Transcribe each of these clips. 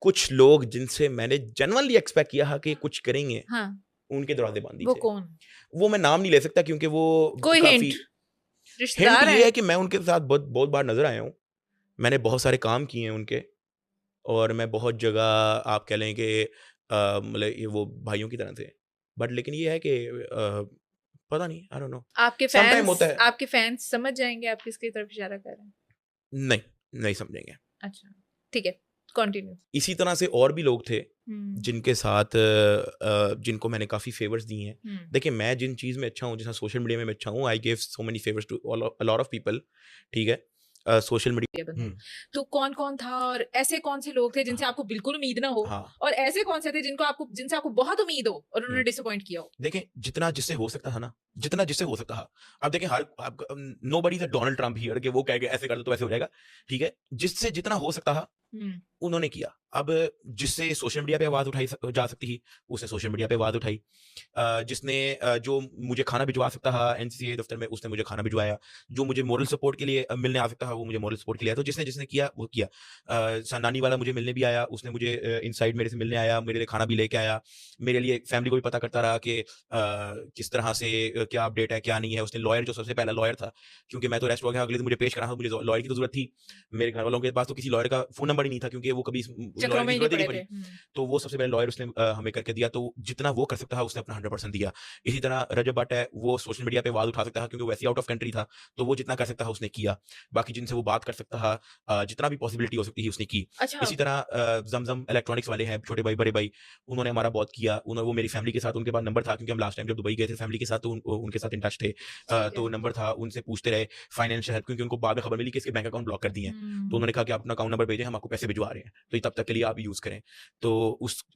कुछ लोग जिनसे मैंने जेन्युइनली एक्सपेक्ट किया कि कुछ करेंगे, हाँ, उनके दरवाजे बंद ही वो थे। कौन? वो मैं नाम नहीं ले सकता क्योंकि वो कोई काफ़ी हिंट? हिंट रिश्तेदार ये है हैं? कि मैं उनके साथ बहुत बहुत बार नज़र आया हूँ। मैंने बहुत सारे काम किए हैं उनके और मैं बहुत जगह आप कह लें कि मतलब ये वो भाइयों की तरह थे। बट लेकिन ये है कि पता नहीं, I don't know, some time होता है। आपके फैन्स समझ जाएँगे आप किसकी तरफ इशारा कर रहे हैं? नहीं, नहीं समझेंगे। अच्छा, ठीक है, कंटिन्यू। इसी तरह से और भी लोग थे हुँ, जिनके साथ जिनको मैंने काफ़ी फ़ेवर्स दिए हैं। हुँ, देखिए मैं जिन चीज़ में अच्छा हूँ, जैसे सोशल मीडिया में मैं अच्छा हूँ, I give so many favours to a lot of people, ठीक है? सोशल ये मीडिया बंदा। तो कौन-कौन था और ऐसे कौन से लोग थे जिनसे आपको बिल्कुल उम्मीद ना हो हाँ, और ऐसे कौन से थे जिनसे आपको बहुत उम्मीद हो और हुँ। उन्होंने डिसअपॉइंट किया हो? देखें, जितना जिससे हो सकता है ना, जितना जिससे हो सकता है। अब देखें हर आप nobody is a Donald Trump here कि वो कह के ऐसे कर दो तो ऐसे हो जाएगा, ठीक है? जिससे जितना हो सकता है हुँ, उन्होंने किया। अब जिससे सोशल मीडिया पे आवाज़ उठाई जा सकती थी, उसने सोशल मीडिया पे आवाज़ उठाई। जिसने जो मुझे खाना भिजवा सकता था एनसीए दफ्तर में, उसने मुझे खाना भिजवाया। जो मुझे मोरल सपोर्ट के लिए मिलने आ सकता था, वो मुझे मोरल सपोर्ट के लिए आया। तो जिसने जिसने किया, वो किया। नानी वाला मुझे मिलने भी आया, उसने मुझे इनसाइड मेरे से मिलने आया, मेरे लिए खाना भी लेके आया। मेरे लिए फैमिली को भी पता करता रहा कि किस तरह से क्या अपडेट है, क्या नहीं है। उसने लॉयर जो सबसे पहला लॉयर था, क्योंकि मैं तो अरेस्ट हो गया, अगले दिन मुझे पेश करा था, मुझे लॉयर की तो ज़रूरत थी। मेरे घरवालों के पास तो किसी लॉयर का फ़ोन नंबर ही नहीं था क्योंकि वो कभी चक्रों लॉयर में की ही नहीं ज़रूरत ही नहीं पड़े पड़ी। थे। हुँ, तो वो सबसे पहले लॉयर उसने हमें करके दिया, तो जितना वो कर सकता था उसने अपना 100% दिया। इसी तरह रजब भट्ट है, वो सोशल मीडिया पे आवाज़ उठा सकता था क्योंकि वो वैसे ही आउट ऑफ कंट्री था, तो वो जितना कर सकता था उसने किया। बाकी जिनसे वो बात कर सकता था जितना भी पॉसिबिलिटी हो सकती है उसने की। अच्छा, इसी तरह ज़मज़म इलेक्ट्रॉनिक्स वाले हैं, छोटे भाई, बड़े भाई, उन्होंने हमारा बहुत किया। वो मेरी फैमिली के साथ उनके पास नंबर था क्योंकि हम लास्ट टाइम जब दुबई गए थे फैमिली के साथ तो उनके साथ इन टच थे। ठीक तो है। नंबर था, उनसे पूछते रहे फाइनेंशियल हेल्प क्योंकि उनको बाद में खबर मिली कि इसके बैंक अकाउंट ब्लॉक कर दिए हैं। तो हुँ, उन्होंने कहा कि आप अपना अकाउंट नंबर भेजें, हम आपको पैसे भिजवा रहे हैं। तो ये तब तक के लिए आप यूज़ करें। तो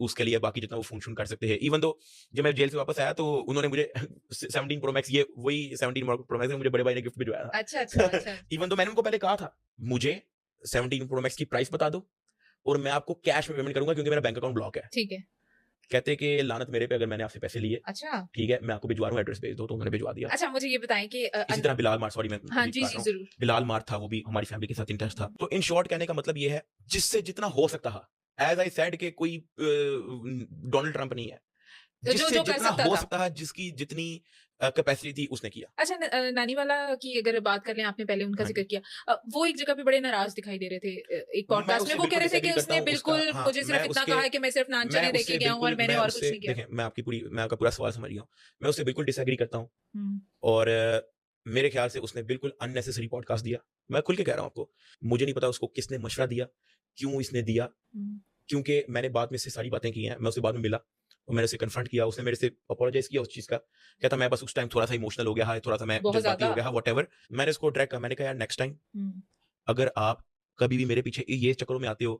उसके लिए बाकी जितना वो फ़ोन-शोन कर सकते हैं। इवन दो जब मैं जेल से वापस आया तो उन्होंने मुझे 17 प्रो मैक्स, ये वही 17 प्रो मैक्स मुझे बड़े भाई ने गिफ्ट भिजवाया अच्छा, था। अच्छा, अच्छा, इवन दो मैंने उनको पहले कहा था, मुझे 17 प्रो मैक्स की प्राइस बता दो और मैं आपको कैश में पेमेंट करूँगा क्योंकि मेरा बैंक अकाउंट ब्लॉक है। ठीक है। कहते कि लानत मेरे पे अगर मैंने आपसे पैसे लिए, अच्छा, ठीक है, मैं आपको भिजवा रहा हूँ, एड्रेस भेज दो, तो उन्होंने भिजवा दिया। अच्छा मुझे ये बताएँ कि इसी तरह बिलाल मार, सॉरी मैं हाँ अभी जी, काट जी, रहा हूँ। ज़रूर। बिलाल मार था, वो भी हमारी फैमिली के साथ इन टच था। तो इन शॉर्ट कहने का मतलब ये है, जिससे जितना हो सकता है, एज़ आई सेड कि कोई डोनाल्ड ट्रम्प नहीं है। तो जो जिससे जो कर जितना सकता हो था। सकता है, जिसकी जितनी कैपेसिटी थी, उसने किया। अच्छा नानी वाला की अगर बात कर लें, आपने पहले उनका हाँ ज़िक्र जी। किया। वो एक जगह पे बड़े नाराज़ दिखाई दे रहे थे एक मैं पॉडकास्ट में उससे वो कह बिल्कुल रहे थे कि डिसएग्री करता उसने हूँ, उसका बिल्कुल हाँ, मुझे सिर्फ़ इतना कहा है कि मैं सिर्फ़ नान-चने दे के गया हूँ और मैंने और कुछ नहीं किया। देखिए, मैं आपकी पूरा सवाल समझ गया हूँ। मैं उससे बिल्कुल डिसएग्री करता हूँ हुँ, और मेरे ख्याल से उसने बिल्कुल अननेसेसरी पॉडकास्ट दिया। मैं खुल के कह रहा हूँ आपको। मुझे नहीं पता उसको किसने मशवरा दिया, क्यों इसने दिया, हुँ। क्योंकि मैंने बाद में इससे सारी बातें की हैं। मैं उससे बाद में मिला और मैंने उसे कन्फ्रंट किया। उसने मेरे से अपोलोजाइज़ किया उस चीज़ का। कहता मैं बस उस टाइम थोड़ा-सा इमोशनल हो गया था, थोड़ा-सा मैं बहुत जज़्बाती ज़्यादा। हो गया था, व्हाटएवर। मैंने उसको डायरेक्ट कहा, मैंने कहा यार नेक्स्ट टाइम हुँ, अगर आप कभी भी मेरे पीछे ये चक्करों में आते हो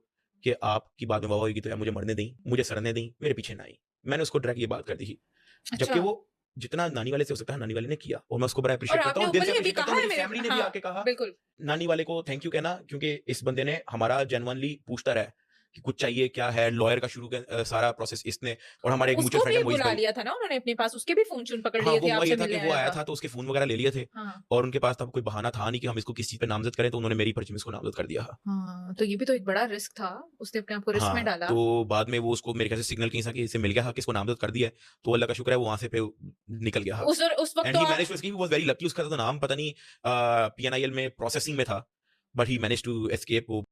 कि आपकी बाद में वाह होएगी तो यार मुझे मरने दें, मुझे सड़ने दें, मेरे पीछे ना आएँ। मैंने उसको डायरेक्ट ये बात कर दी थी। जबकि अच्छा वो जितना नानी वाले से हो सकता है, नानी वाले ने किया और मैं उसको बड़ा और एप्रिशिएट करता आपने हूँ, दिल से ओपनली अभी एप्रिशिएट करता कहा हूँ। है मेरी मेरे फैमिली ने भी हाँ, आके कहा, बिल्कुल। नानी वाले को थैंक यू कहना क्योंकि इस बंदे ने हमारा जेन्युइनली पूछता रहा कि कुछ चाहिए क्या है, लॉयर का शुरू सारा प्रोसेस इसने और हमारे एक म्यूचुअल उसको फ्रेंड भी है मोइज़ बुला भाई। लिया था ना उन्होंने अपने पास, उसके भी फ़ोन-शोन पकड़ हाँ, लिए वो थे, हुआ ये आपसे था कि मिलने वो आया आया था। था तो उसके फ़ोन वगैरह ले लिए थे हाँ, और उनके पास तब कोई बहाना था नहीं कि हम इसको किस चीज़ पे नामज़द करें, तो उन्होंने मेरी पर्ची में इसको नामज़द कर दिया था। हाँ, तो ये भी तो एक बड़ा रिस्क था, उसने अपने आप को रिस्क में हाँ, डाला। तो बाद में वो उसको मेरे ख्याल से सिग्नल कहीं से कि इसे मिल गया था कि इसको नामज़द कर दिया है, तो अल्लाह का शुक्र है वो वहाँ से फिर निकल गया था। उस वक़्त एंड तो ही आप managed to escape, he was very lucky. उसका तो नाम पता नहीं पीएनआईएल में प्रोसेसिंग में था, but he managed to escape. वो